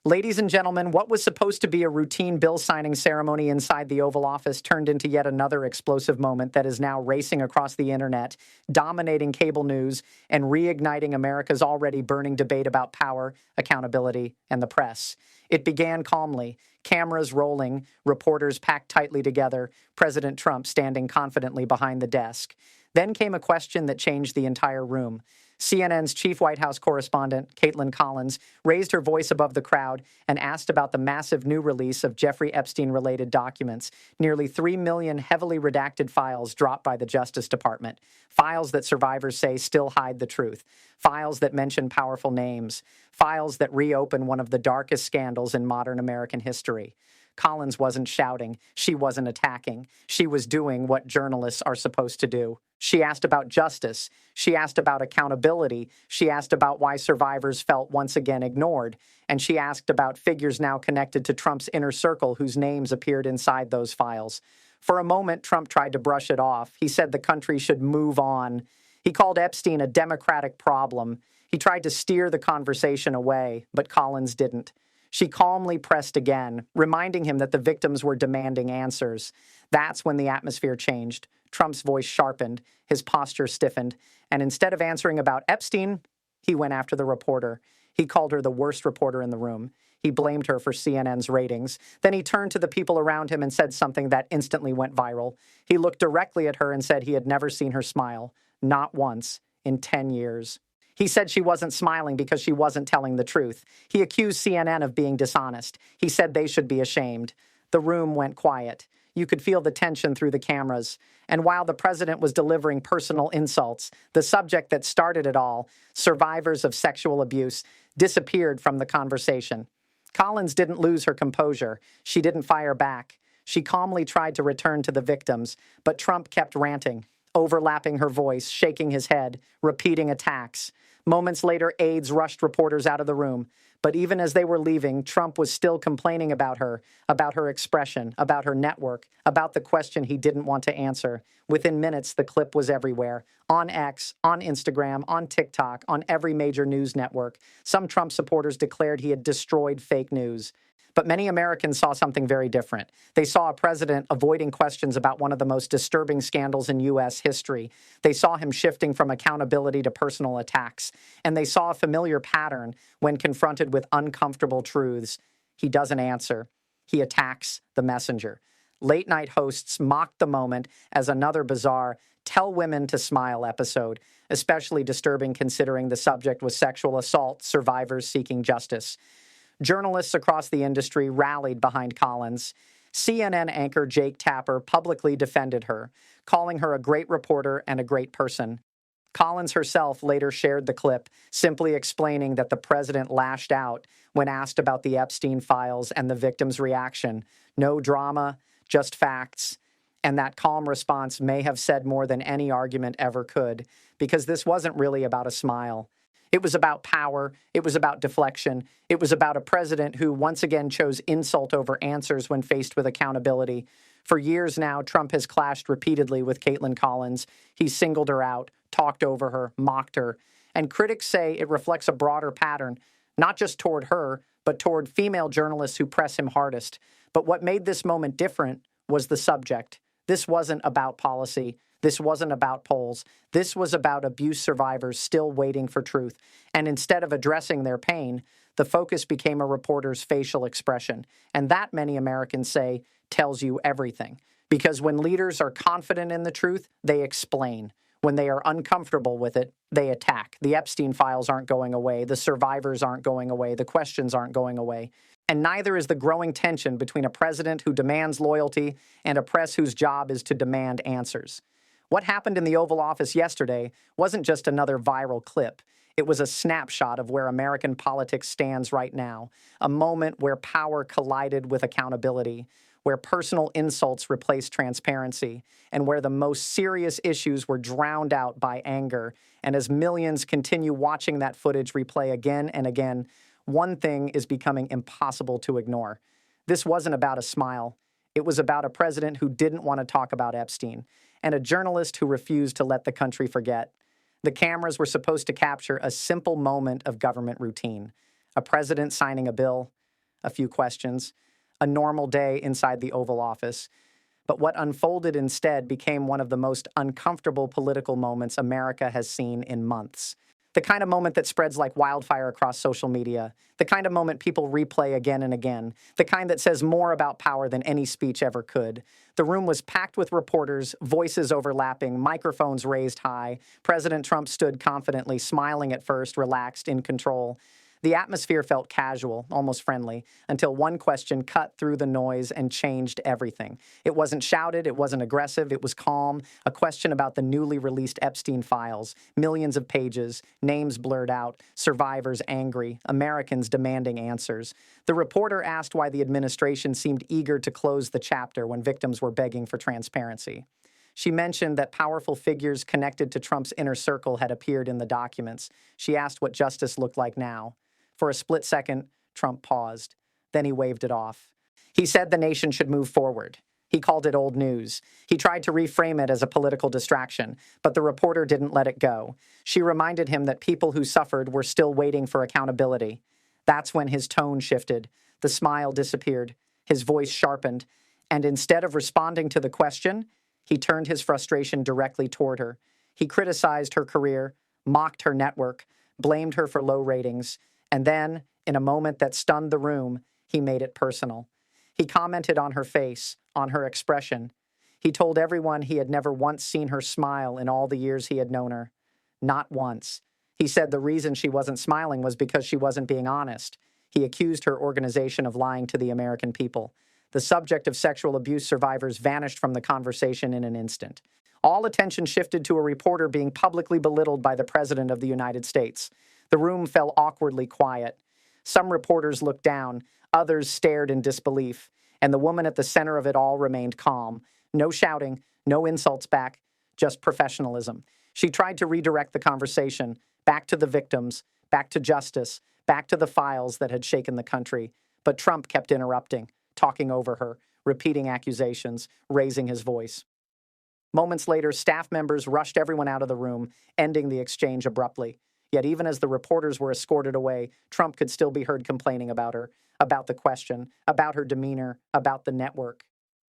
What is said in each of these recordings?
Ladies and gentlemen, what was supposed to be a routine bill signing ceremony inside the Oval Office turned into yet another explosive moment that is now racing across the internet, dominating cable news, and reigniting America's already burning debate about power, accountability, and the press. It began calmly, cameras rolling, reporters packed tightly together, President Trump standing confidently behind the desk. Then came a question that changed the entire room. CNN's chief White House correspondent, Caitlin Collins, raised her voice above the crowd and asked about the massive new release of Jeffrey Epstein-related documents, nearly 3 million heavily redacted files dropped by the Justice Department, files that survivors say still hide the truth, files that mention powerful names, files that reopen one of the darkest scandals in modern American history. Collins wasn't shouting. She wasn't attacking. She was doing what journalists are supposed to do. She asked about justice. She asked about accountability. She asked about why survivors felt once again ignored. And she asked about figures now connected to Trump's inner circle whose names appeared inside those files. For a moment, Trump tried to brush it off. He said the country should move on. He called Epstein a democratic problem. He tried to steer the conversation away, but Collins didn't. She calmly pressed again, reminding him that the victims were demanding answers. That's when the atmosphere changed. Trump's voice sharpened, his posture stiffened, and instead of answering about Epstein, he went after the reporter. He called her the worst reporter in the room. He blamed her for CNN's ratings. Then he turned to the people around him and said something that instantly went viral. He looked directly at her and said he had never seen her smile, not once, in 10 years. He said she wasn't smiling because she wasn't telling the truth. He accused CNN of being dishonest. He said they should be ashamed. The room went quiet. You could feel the tension through the cameras. And while the president was delivering personal insults, the subject that started it all, survivors of sexual abuse, disappeared from the conversation. Collins didn't lose her composure. She didn't fire back. She calmly tried to return to the victims, but Trump kept ranting, overlapping her voice, shaking his head, repeating attacks. Moments later, aides rushed reporters out of the room. But even as they were leaving, Trump was still complaining about her expression, about her network, about the question he didn't want to answer. Within minutes, the clip was everywhere. On X, on Instagram, on TikTok, on every major news network. Some Trump supporters declared he had destroyed fake news. But many Americans saw something very different. They saw a president avoiding questions about one of the most disturbing scandals in U.S. history. They saw him shifting from accountability to personal attacks. And they saw a familiar pattern when confronted with uncomfortable truths. He doesn't answer. He attacks the messenger. Late-night hosts mocked the moment as another bizarre tell women to smile episode, especially disturbing considering the subject was sexual assault survivors seeking justice. Journalists across the industry rallied behind Collins. CNN anchor Jake Tapper publicly defended her, calling her a great reporter and a great person. Collins herself later shared the clip, simply explaining that the president lashed out when asked about the Epstein files and the victim's reaction. No drama, just facts. And that calm response may have said more than any argument ever could, because this wasn't really about a smile. It was about power. It was about deflection. It was about a president who once again chose insult over answers when faced with accountability. For years now, Trump has clashed repeatedly with Caitlin Collins. He's singled her out, talked over her, mocked her. And critics say it reflects a broader pattern, not just toward her, but toward female journalists who press him hardest. But what made this moment different was the subject. This wasn't about policy. This wasn't about polls. This was about abuse survivors still waiting for truth. And instead of addressing their pain, the focus became a reporter's facial expression. And that, many Americans say, tells you everything. Because when leaders are confident in the truth, they explain. When they are uncomfortable with it, they attack. The Epstein files aren't going away. The survivors aren't going away. The questions aren't going away. And neither is the growing tension between a president who demands loyalty and a press whose job is to demand answers. What happened in the Oval Office yesterday wasn't just another viral clip. It was a snapshot of where American politics stands right now, a moment where power collided with accountability, where personal insults replaced transparency, and where the most serious issues were drowned out by anger. And as millions continue watching that footage replay again and again, one thing is becoming impossible to ignore. This wasn't about a smile. It was about a president who didn't want to talk about Epstein, and a journalist who refused to let the country forget. The cameras were supposed to capture a simple moment of government routine. A president signing a bill, a few questions, a normal day inside the Oval Office. But what unfolded instead became one of the most uncomfortable political moments America has seen in months. The kind of moment that spreads like wildfire across social media, the kind of moment people replay again and again, the kind that says more about power than any speech ever could. The room was packed with reporters, voices overlapping, microphones raised high. President Trump stood confidently, smiling at first, relaxed, in control. The atmosphere felt casual, almost friendly, until one question cut through the noise and changed everything. It wasn't shouted, it wasn't aggressive, it was calm, a question about the newly released Epstein files, millions of pages, names blurred out, survivors angry, Americans demanding answers. The reporter asked why the administration seemed eager to close the chapter when victims were begging for transparency. She mentioned that powerful figures connected to Trump's inner circle had appeared in the documents. She asked what justice looked like now. For a split second, Trump paused. Then he waved it off. He said the nation should move forward. He called it old news. He tried to reframe it as a political distraction, but the reporter didn't let it go. She reminded him that people who suffered were still waiting for accountability. That's when his tone shifted. The smile disappeared. His voice sharpened. And instead of responding to the question, he turned his frustration directly toward her. He criticized her career, mocked her network, blamed her for low ratings. And then, in a moment that stunned the room, he made it personal. He commented on her face, on her expression. He told everyone he had never once seen her smile in all the years he had known her. Not once. He said the reason she wasn't smiling was because she wasn't being honest. He accused her organization of lying to the American people. The subject of sexual abuse survivors vanished from the conversation in an instant. All attention shifted to a reporter being publicly belittled by the President of the United States. The room fell awkwardly quiet. Some reporters looked down, others stared in disbelief, and the woman at the center of it all remained calm. No shouting, no insults back, just professionalism. She tried to redirect the conversation, back to the victims, back to justice, back to the files that had shaken the country. But Trump kept interrupting, talking over her, repeating accusations, raising his voice. Moments later, staff members rushed everyone out of the room, ending the exchange abruptly. Yet even as the reporters were escorted away, Trump could still be heard complaining about her, about the question, about her demeanor, about the network.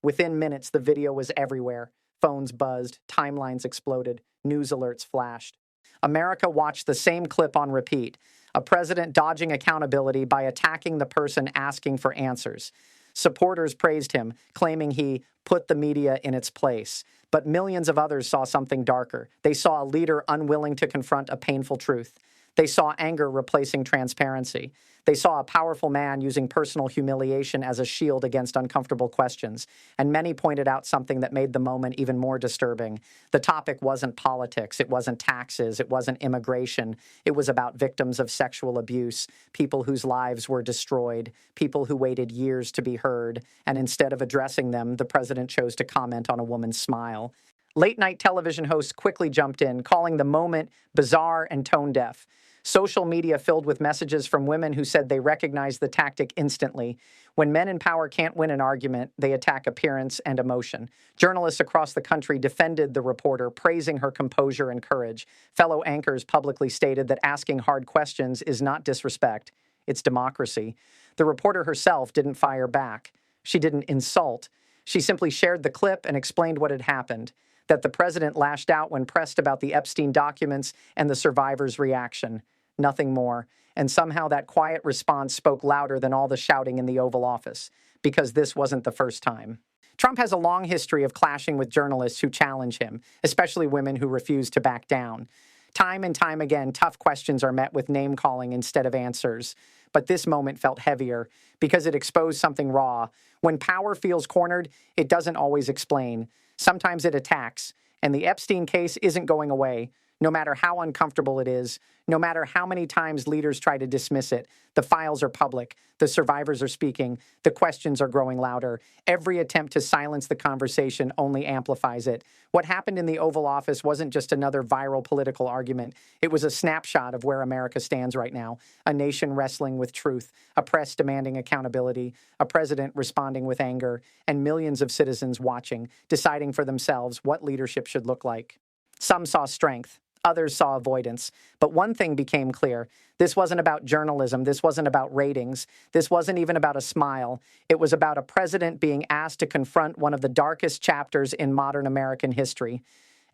Within minutes, the video was everywhere. Phones buzzed, timelines exploded, news alerts flashed. America watched the same clip on repeat, a president dodging accountability by attacking the person asking for answers. Supporters praised him, claiming he put the media in its place. But millions of others saw something darker. They saw a leader unwilling to confront a painful truth. They saw anger replacing transparency. They saw a powerful man using personal humiliation as a shield against uncomfortable questions. And many pointed out something that made the moment even more disturbing. The topic wasn't politics. It wasn't taxes. It wasn't immigration. It was about victims of sexual abuse, people whose lives were destroyed, people who waited years to be heard. And instead of addressing them, the president chose to comment on a woman's smile. Late-night television hosts quickly jumped in, calling the moment bizarre and tone-deaf. Social media filled with messages from women who said they recognized the tactic instantly. When men in power can't win an argument, they attack appearance and emotion. Journalists across the country defended the reporter, praising her composure and courage. Fellow anchors publicly stated that asking hard questions is not disrespect, it's democracy. The reporter herself didn't fire back. She didn't insult. She simply shared the clip and explained what had happened, that the president lashed out when pressed about the Epstein documents and the survivors' reaction. Nothing more. And somehow that quiet response spoke louder than all the shouting in the Oval Office, because this wasn't the first time. Trump has a long history of clashing with journalists who challenge him, especially women who refuse to back down. Time and time again, tough questions are met with name-calling instead of answers. But this moment felt heavier because it exposed something raw. When power feels cornered, it doesn't always explain. Sometimes it attacks. And the Epstein case isn't going away. No matter how uncomfortable it is, no matter how many times leaders try to dismiss it, the files are public, the survivors are speaking, the questions are growing louder. Every attempt to silence the conversation only amplifies it. What happened in the Oval Office wasn't just another viral political argument. It was a snapshot of where America stands right now, a nation wrestling with truth, a press demanding accountability, a president responding with anger, and millions of citizens watching, deciding for themselves what leadership should look like. Some saw strength. Others saw avoidance. But one thing became clear. This wasn't about journalism. This wasn't about ratings. This wasn't even about a smile. It was about a president being asked to confront one of the darkest chapters in modern American history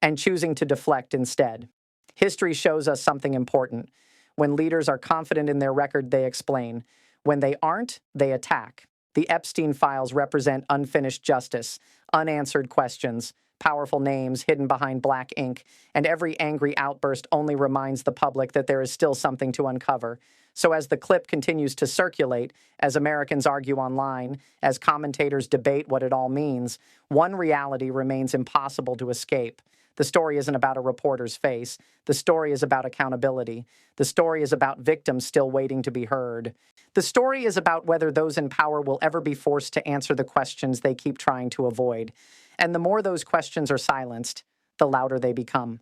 and choosing to deflect instead. History shows us something important. When leaders are confident in their record, they explain. When they aren't, they attack. The Epstein files represent unfinished justice, unanswered questions, powerful names hidden behind black ink, and every angry outburst only reminds the public that there is still something to uncover. So as the clip continues to circulate, as Americans argue online, as commentators debate what it all means, one reality remains impossible to escape. The story isn't about a reporter's face. The story is about accountability. The story is about victims still waiting to be heard. The story is about whether those in power will ever be forced to answer the questions they keep trying to avoid. And the more those questions are silenced, the louder they become.